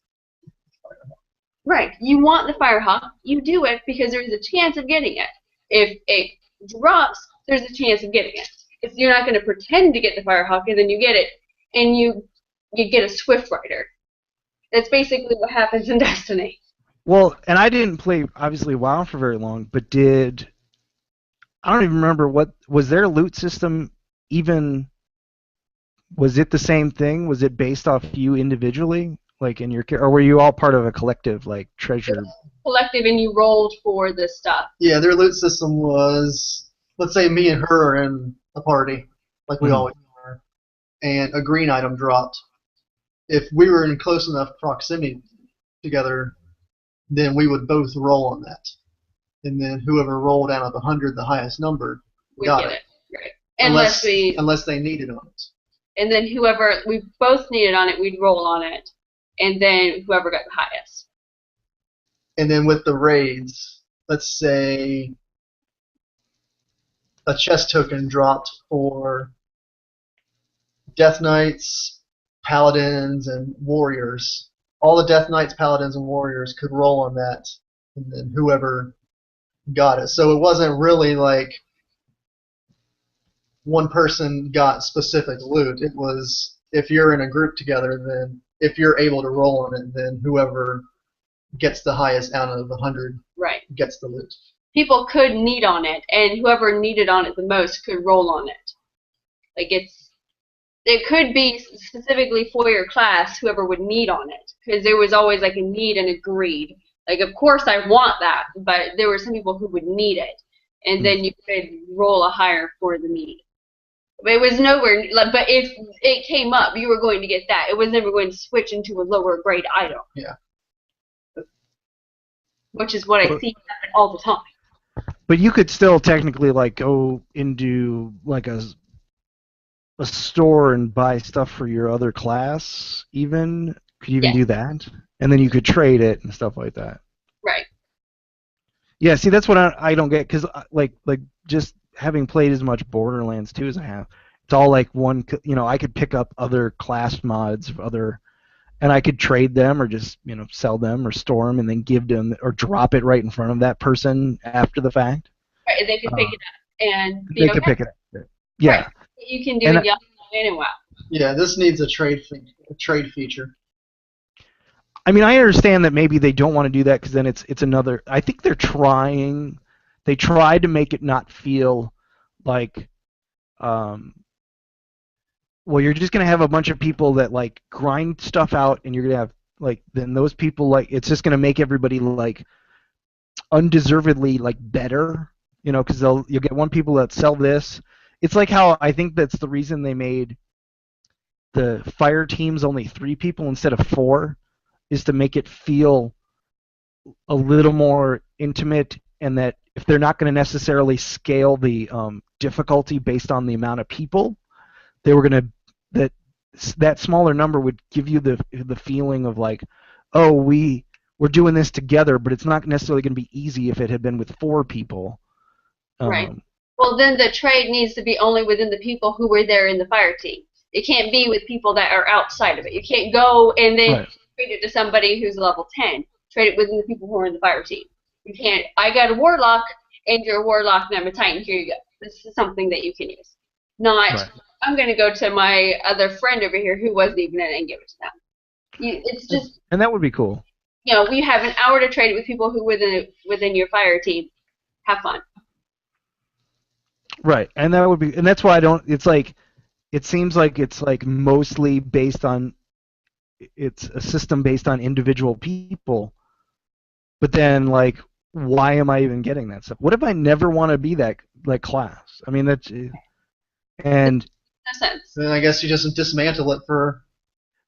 Right. You want the Firehawk. You do it because there's a chance of getting it. If it drops, there's a chance of getting it. If you're not going to pretend to get the Firehawk and then you get it, and you get a Swift Rider. That's basically what happens in Destiny. Well, and I didn't play, obviously, WoW for very long, but I don't even remember was their loot system even, was it the same thing? Was it based off you individually? Like in your, or were you all part of a collective, like treasure? Collective, and you rolled for this stuff. Yeah, their loot system was, let's say me and her are in a party, like we always are, and a green item dropped. If we were in close enough proximity together, then we would both roll on that. And then whoever rolled out of 100 the highest number got it. Right. Unless they needed on it. And then whoever, we both needed on it, we'd roll on it. And then whoever got the highest. And then with the raids, let's say a chest token dropped for Death Knights, Paladins, and Warriors. All the Death Knights, Paladins, and Warriors could roll on that, and then whoever got it. So it wasn't really like one person got specific loot. It was, if you're in a group together, then if you're able to roll on it, then whoever gets the highest out of the 100 gets the loot. People could need on it, and whoever needed on it the most could roll on it. Like it could be specifically for your class, whoever would need on it, because there was always like a need and a greed. Like, of course I want that, but there were some people who would need it, and then you could roll a higher for the need. But it was nowhere, but if it came up, you were going to get that. It was never going to switch into a lower grade item. Yeah. Which is what I see happen all the time. But you could still technically like go into like a store and buy stuff for your other class. Even could you even do that? And then you could trade it and stuff like that. Right. Yeah. See, that's what I don't get, because like just having played as much Borderlands 2 as I have, it's all like one. I could pick up other class mods of other and I could trade them or just sell them or store them and then give them or drop it right in front of that person after the fact. Right, they could pick it up and be They okay. could pick it up. Yeah. Right. You can do And it young and in a while. Yeah, this needs a trade feature. I mean, I understand that maybe they don't want to do that because then it's another. I think they're trying. They tried to make it not feel like, well, you're just gonna have a bunch of people that like grind stuff out, and you're gonna have like then those people like it's just gonna make everybody like undeservedly like better, because you'll get one people that sell this. It's like how I think that's the reason they made the fire teams only 3 people instead of 4. Is to make it feel a little more intimate, and that if they're not going to necessarily scale the difficulty based on the amount of people, they were going to that smaller number would give you the feeling of like, oh, we're doing this together, but it's not necessarily going to be easy if it had been with 4 people. Right. Well, then the trade needs to be only within the people who were there in the fire team. It can't be with people that are outside of it. You can't go and then trade it to somebody who's level 10. Trade it within the people who are in the fire team. You can't, I got a warlock, and you're a warlock, and I'm a titan. Here you go. This is something that you can use. Not, I'm going to go to my other friend over here who wasn't even in it and give it to them. It's just... And that would be cool. We have an hour to trade it with people who within your fire team. Have fun. Right, and that would be, and that's why I don't. It's like, it seems like it's like mostly based on. It's a system based on individual people, but then like, why am I even getting that stuff? What if I never want to be that like class? I mean, that's and. No sense. Then I guess you just dismantle it for.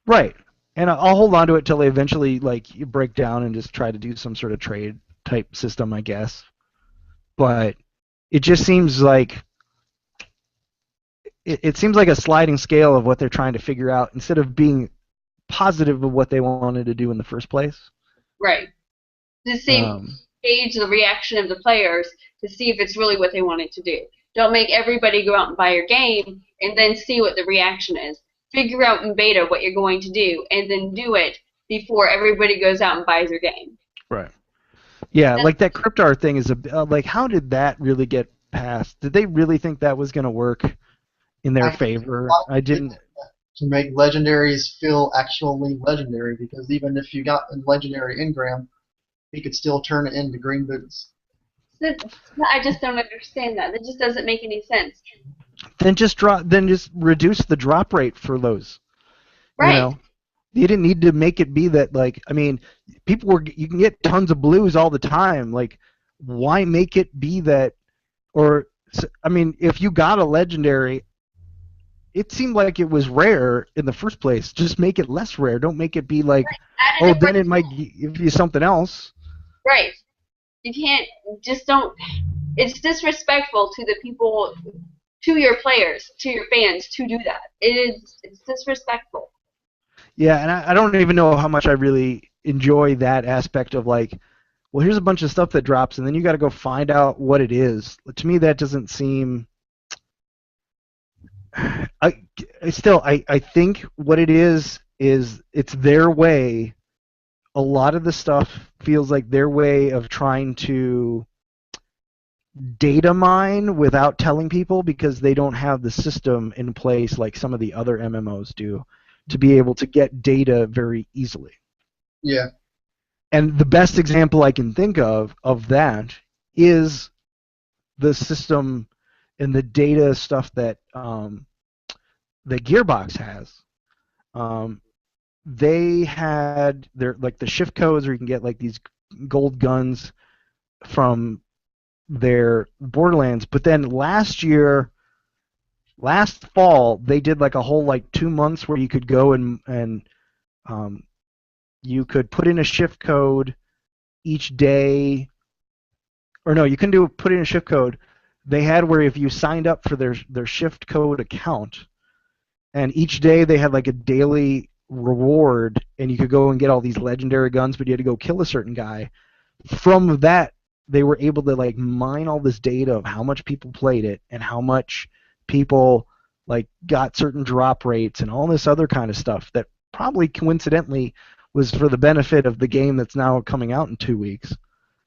Right, and I'll hold on to it till they eventually like you break down and just try to do some sort of trade type system, I guess. But it just seems like it seems like a sliding scale of what they're trying to figure out instead of being positive of what they wanted to do in the first place. Right. To gauge the reaction of the players to see if it's really what they wanted to do. Don't make everybody go out and buy your game and then see what the reaction is. Figure out in beta what you're going to do and then do it before everybody goes out and buys your game. Right. Yeah, like that Cryptar thing is like, how did that really get passed? Did they really think that was going to work in their favor? I didn't. To make legendaries feel actually legendary, because even if you got a legendary engram, you could still turn it into green boots. I just don't understand that. That just doesn't make any sense. Then just reduce the drop rate for those. Right. You didn't need to make it be that, like, I mean, you can get tons of blues all the time. Like, why make it be that, or, I mean, if you got a legendary, it seemed like it was rare in the first place. Just make it less rare. Don't make it be like, oh, then it might give you something else. Right. You can't, just don't, it's disrespectful to the people, to your players, to your fans, to do that. It's disrespectful. Yeah, and I don't even know how much I really enjoy that aspect of like, well, here's a bunch of stuff that drops, and then you got to go find out what it is. To me, that doesn't seem. I think what it is it's their way. A lot of the stuff feels like their way of trying to data mine without telling people, because they don't have the system in place like some of the other MMOs do to be able to get data very easily. Yeah. And the best example I can think of that is the system and the data stuff that the Gearbox has. They had their like the shift codes where you can get like these gold guns from their Borderlands, but then last fall they did like a whole like 2 months where you could go and you could put in a shift code each day, or no, you couldn't put in a shift code. They had where if you signed up for their shift code account, and each day they had like a daily reward, and you could go and get all these legendary guns, but you had to go kill a certain guy. From that, they were able to like mine all this data of how much people played it and how much people like got certain drop rates and all this other kind of stuff that probably coincidentally was for the benefit of the game that's now coming out in 2 weeks,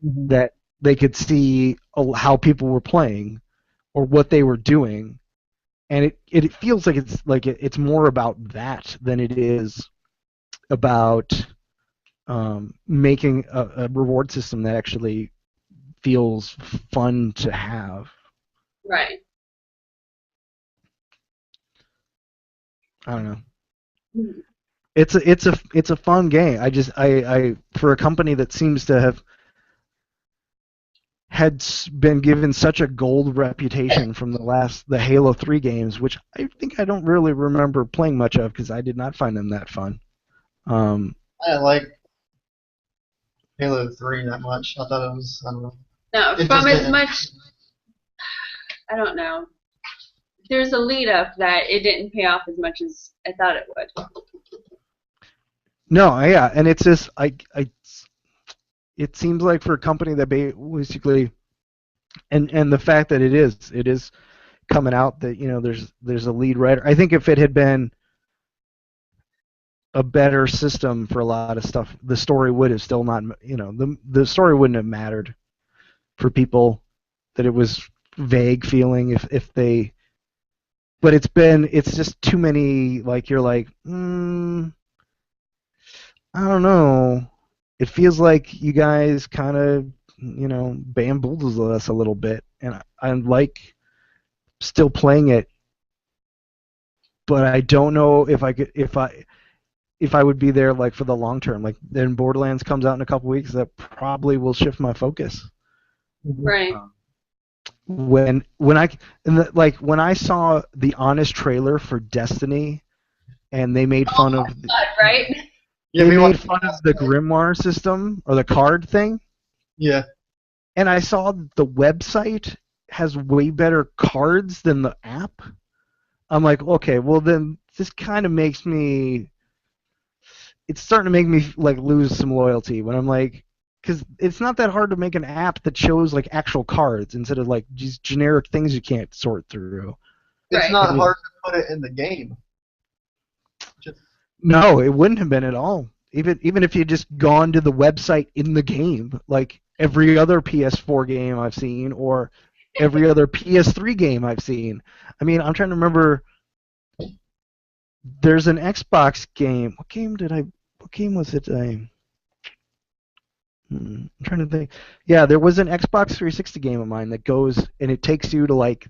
that they could see how people were playing or what they were doing, and it feels like it's more about that than it is about making a reward system that actually feels fun to have. Right. I don't know. Mhm. It's a fun game. I for a company that seems to have been given such a gold reputation from the Halo 3 games, which I think I don't really remember playing much of because I did not find them that fun. I didn't like Halo 3 that much. I thought it was, I don't know. No, It from just as didn't. much, I don't know. There's a lead up that it didn't pay off as much as I thought it would. No, yeah, and it's just it seems like for a company that basically and the fact that it is coming out that there's a lead writer. I think if it had been a better system for a lot of stuff, the story would have still not, the story wouldn't have mattered for people, that it was vague feeling if they, but it's just too many, like you're like, I don't know. It feels like you guys kind of, bamboozled us a little bit, and I'm like still playing it, but I don't know if I could, if I would be there like for the long term. Like then Borderlands comes out in a couple weeks, that probably will shift my focus. Right. When I when I saw the honest trailer for Destiny, and they made fun of Right? they made fun of the Grimoire system or the card thing. Yeah. And I saw the website has way better cards than the app. I'm like, okay, well then this kind of makes me. It's starting to make me like lose some loyalty when I'm like, because it's not that hard to make an app that shows like actual cards instead of like these generic things you can't sort through. It's not hard to put it in the game. No, it wouldn't have been at all. Even if you just gone to the website in the game, like every other PS4 game I've seen, or every other PS3 game I've seen. I mean, I'm trying to remember. There's an Xbox game. What game was it? I'm trying to think. Yeah, there was an Xbox 360 game of mine that goes and it takes you to like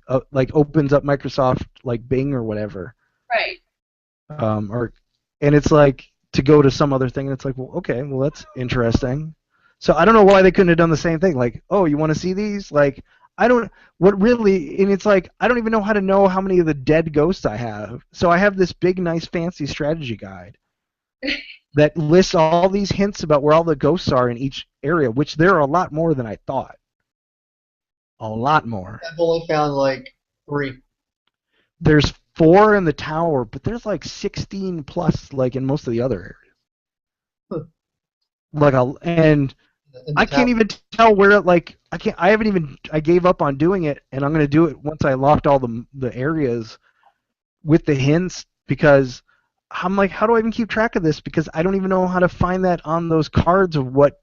opens up Microsoft like Bing or whatever. Right. And it's like to go to some other thing, and it's like, well, okay, well that's interesting. So I don't know why they couldn't have done the same thing. Like, oh, you want to see these? Like, I don't. What really? And it's like I don't even know how to know how many of the dead ghosts I have. So I have this big, nice, fancy strategy guide that lists all these hints about where all the ghosts are in each area, which there are a lot more than I thought. A lot more. I've only found like 3. There's 4 in the tower, but there's like 16 plus like in most of the other areas. And I can't even tell where I gave up on doing it, and I'm going to do it once I locked all the areas with the hints, because I'm like, how do I even keep track of this? Because I don't even know how to find that on those cards of what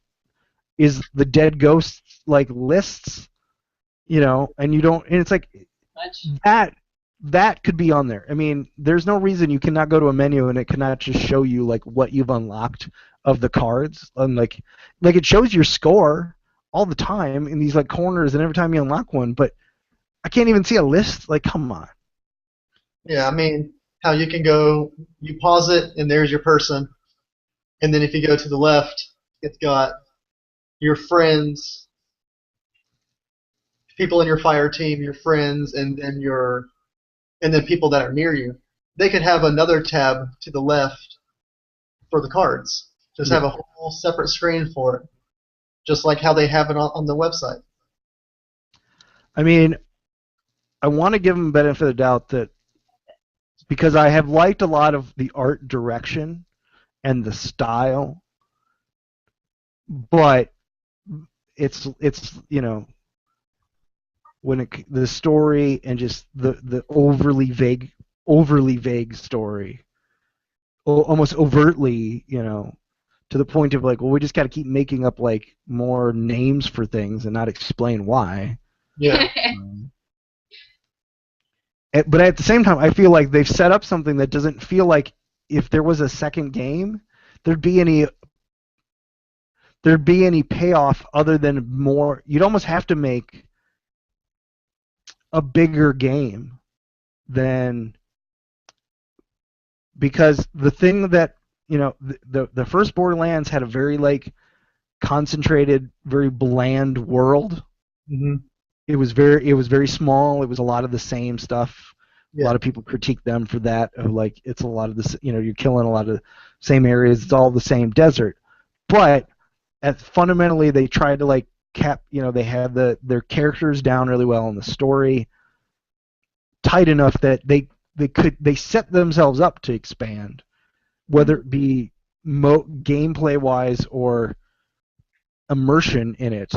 is the dead ghosts like lists, and you don't, and it's like that could be on there. I mean, there's no reason you cannot go to a menu and it cannot just show you like what you've unlocked of the cards, and like it shows your score all the time in these like corners and every time you unlock one, but I can't even see a list. Like, come on. Yeah, I mean, how you can go, you pause it, and there's your person, and then if you go to the left, it's got your friends, people in your fire team, your friends, and then people that are near you. They could have another tab to the left for the cards. Just have a whole separate screen for it, just like how they have it on the website. I mean, I want to give them benefit of the doubt that because I have liked a lot of the art direction and the style, but it's when the story and just the overly vague story almost overtly, to the point of like, well, we just got to keep making up like more names for things and not explain why. Yeah. But at the same time, I feel like they've set up something that doesn't feel like if there was a second game, there'd be any payoff other than more. You'd almost have to make a bigger game than, because the thing that the first Borderlands had a very like concentrated, very bland world. Mm-hmm. It was very small. It was a lot of the same stuff. Yeah. A lot of people critique them for that. Like, it's a lot of this. You're killing a lot of the same areas. It's all the same desert. But fundamentally, they tried to like they had their characters down really well in the story, tight enough that they set themselves up to expand, whether it be gameplay wise or immersion in it.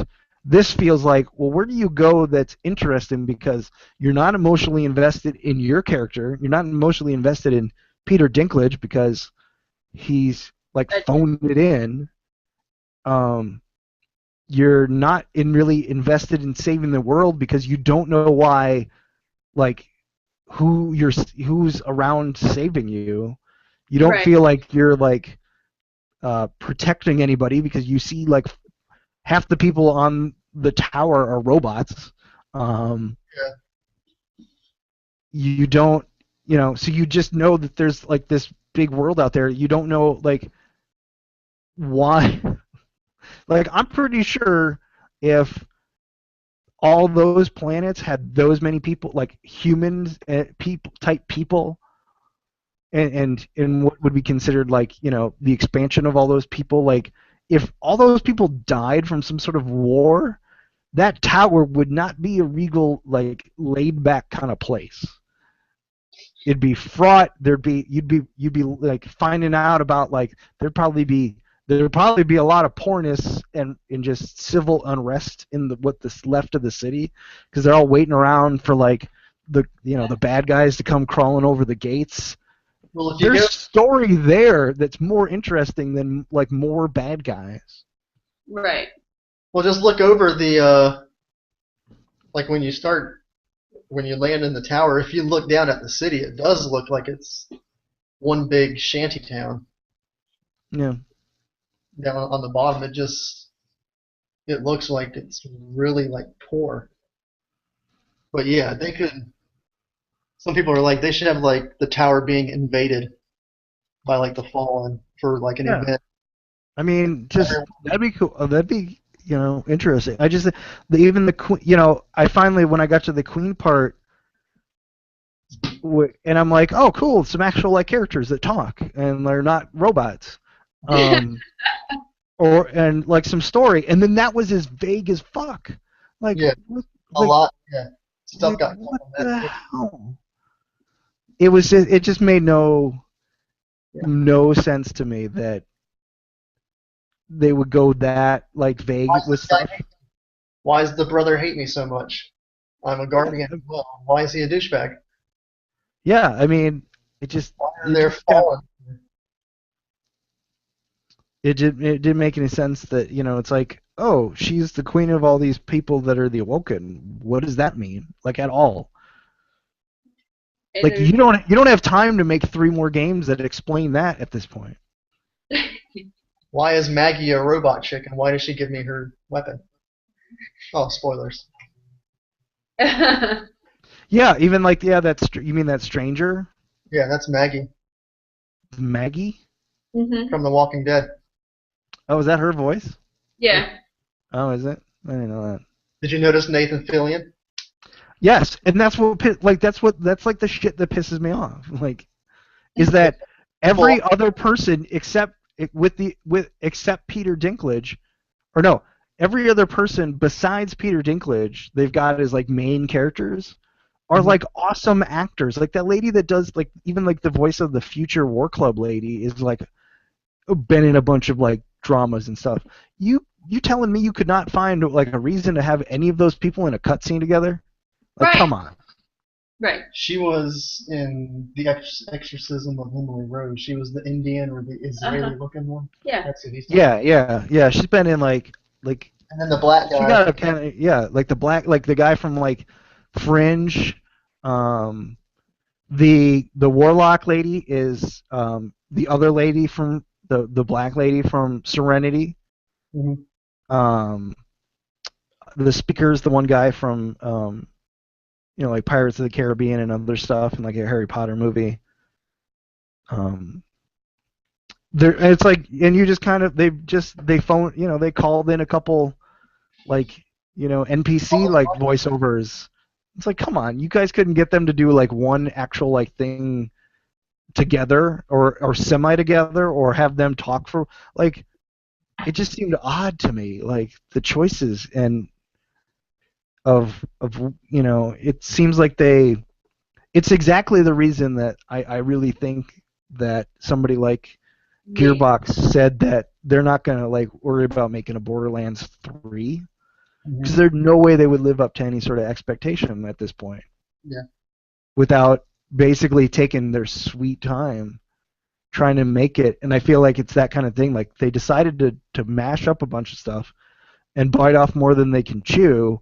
This feels like, well, where do you go that's interesting, because you're not emotionally invested in your character. You're not emotionally invested in Peter Dinklage because he's like phoned it in. You're not really invested in saving the world because you don't know why, like, who's around saving you. You don't feel like you're like protecting anybody because you see like half the people on the tower are robots. You don't, so you just know that there's like this big world out there. You don't know like why. Like, I'm pretty sure if all those planets had those many people, like humans, people, and what would be considered like the expansion of all those people, like if all those people died from some sort of war, that tower would not be a regal, like, laid back kind of place. It'd be fraught. You'd be like finding out about, like, there'd probably be a lot of poorness and just civil unrest in what's left of the city, because they're all waiting around for like the bad guys to come crawling over the gates. Well, if there's story there that's more interesting than like more bad guys. Right. Well, just look over the like when you land in the tower. If you look down at the city, it does look like it's one big shanty town. Yeah. Down on the bottom, it looks like it's really like poor. But yeah, they could. Some people are like, they should have like the tower being invaded by like the Fallen for like an event. I mean, just that'd be cool. That'd be interesting. I just even the queen. I finally, when I got to the queen part, and I'm like, oh, cool, some actual like characters that talk and they're not robots. And like some story, and then that was as vague as fuck. Like, a lot. Yeah, stuff like, got. What the hell? It just made no sense to me that they would go that like vague with stuff. Why does the brother hate me so much? I'm a guardian as well. Why is he a douchebag? Yeah, I mean, it just. Why are they fallen? It didn't make any sense that it's like, oh, she's the queen of all these people that are the Awoken. What does that mean? Like, at all? Like, you don't have time to make 3 more games that explain that at this point. Why is Maggie a robot chick, and why does she give me her weapon? Oh, spoilers. Yeah, even like, you mean that stranger? Yeah, that's Maggie. Maggie? Mm-hmm. From The Walking Dead. Oh, is that her voice? Yeah. Oh, is it? I didn't know that. Did you notice Nathan Fillion? Yes, and that's like the shit that pisses me off. Like, is that every other person except Peter Dinklage, or no, every other person besides Peter Dinklage, they've got as like main characters, are like awesome actors. Like that lady that does like even like the voice of the future War Club lady is like been in a bunch of like dramas and stuff. You telling me you could not find like a reason to have any of those people in a cutscene together? Like, right. Come on. Right. She was in The Exorcism of Emily Rose. She was the Indian or the Uh-huh. Israeli-looking one. Yeah. That's who he's talking about. Yeah. She's been in like And then the black she guy. got a kind of like the guy from like Fringe. Um, the warlock lady is the other lady from the black lady from Serenity. Mm-hmm. Um, the speaker is the one guy from like Pirates of the Caribbean and other stuff, and like a Harry Potter movie. Um, there it's like, and you just kind of they called in a couple like NPC like voiceovers. It's like, come on, you guys couldn't get them to do like one actual like thing together or semi together or have them talk for like it just seemed odd to me, like the choices and of it seems like it's exactly the reason that I really think that somebody like Yeah. Gearbox said that they're not gonna like worry about making a Borderlands 3 Mm-hmm. because there's no way they would live up to any sort of expectation at this point. Yeah. Without basically taking their sweet time trying to make it, and I feel like it's that kind of thing. Like they decided to mash up a bunch of stuff and bite off more than they can chew,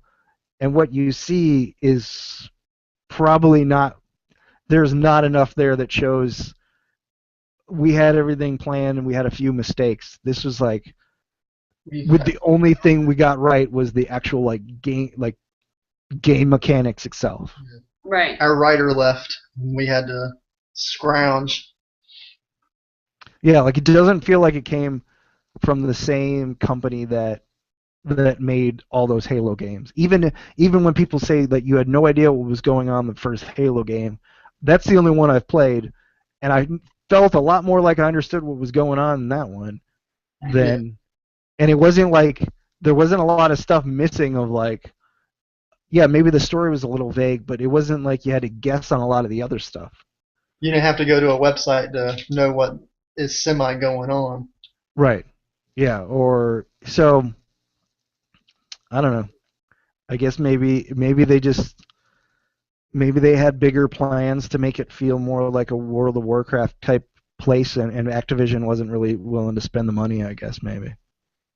and what you see is probably not. There's not enough there that shows we had everything planned and we had a few mistakes. This was like with the only thing we got right was the actual game mechanics itself. Right. Our writer left. We had to scrounge. Yeah, like it doesn't feel like it came from the same company that made all those Halo games. Even when people say that you had no idea what was going on in the first Halo game, that's the only one I've played, and I felt a lot more like I understood what was going on in that one than, and it wasn't like there wasn't a lot of stuff missing of like, yeah, maybe the story was a little vague, but it wasn't like you had to guess on a lot of the other stuff. You didn't have to go to a website to know what is semi going on. Right. Yeah. Or so I don't know. I guess maybe they had bigger plans to make it feel more like a World of Warcraft type place, and Activision wasn't really willing to spend the money, I guess maybe.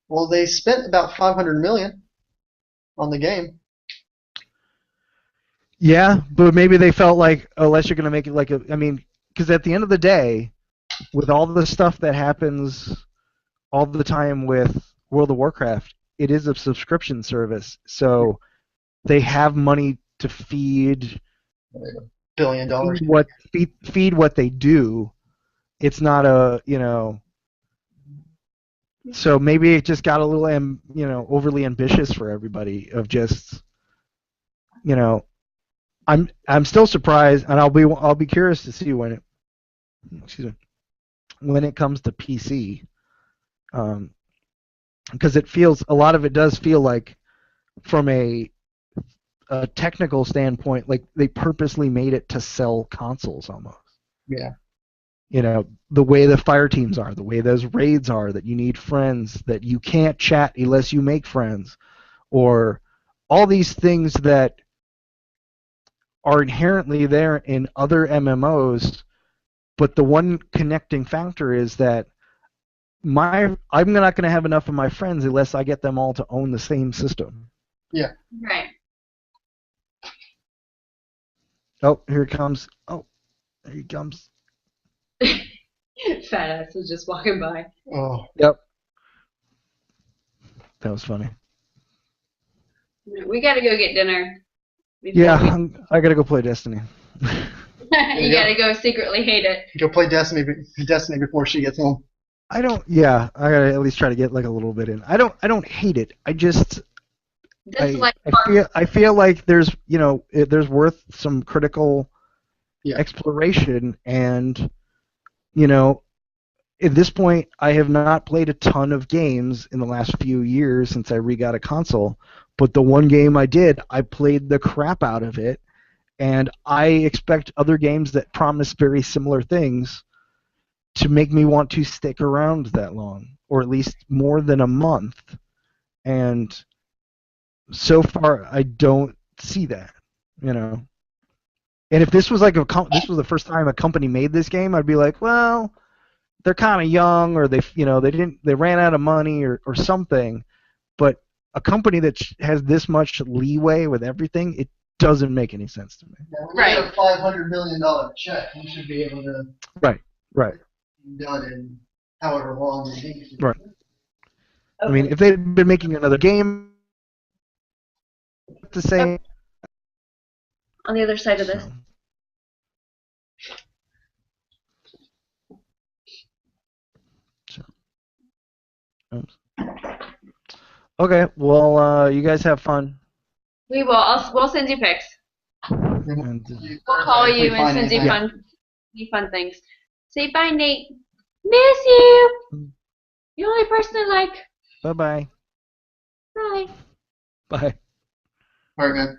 Well, they spent about 500 million on the game. Yeah, but maybe they felt like, unless you're going to make it like I mean, because at the end of the day, with all the stuff that happens all the time with World of Warcraft, it is a subscription service, so they have money to feed $1 billion. feed what they do. It's not so maybe it just got a little overly ambitious for everybody of just I'm still surprised, and I'll be curious to see when it comes to PC, because a lot of it does feel like from a technical standpoint, like they purposely made it to sell consoles almost. Yeah. The way the fire teams are, the way those raids are, that you need friends, that you can't chat unless you make friends, or all these things that are inherently there in other MMOs, but the one connecting factor is that I'm not going to have enough of my friends unless I get them all to own the same system. Yeah. Right. Oh, here it comes. Oh, there he comes. Fat ass was just walking by. Oh. Yep. That was funny. We gotta go get dinner. Yeah, I gotta go play Destiny. You gotta go secretly hate it. Go play Destiny before she gets home. I gotta at least try to get like a little bit in. I don't hate it. I just I feel like there's there's worth some critical exploration, and at this point I have not played a ton of games in the last few years since I re-got a console, but the one game I did, I played the crap out of it, and I expect other games that promise very similar things to make me want to stick around that long, or at least more than a month. And so far, I don't see that. And if this was like this was the first time a company made this game, I'd be like, well, they're kind of young, or they ran out of money or something. But a company that has this much leeway with everything, it doesn't make any sense to me. Yeah, when you get a $500 million check, you should be able to Right. do it in however long you need to. Right. Okay. I mean, if they'd been making another game the same. On the other side of this. Oops. Okay, well, you guys have fun. We will. We'll send you pics. And, We'll call you and send you fun things. Say bye, Nate. Miss you. The only person I like. bye-bye. Bye. Bye. Very good.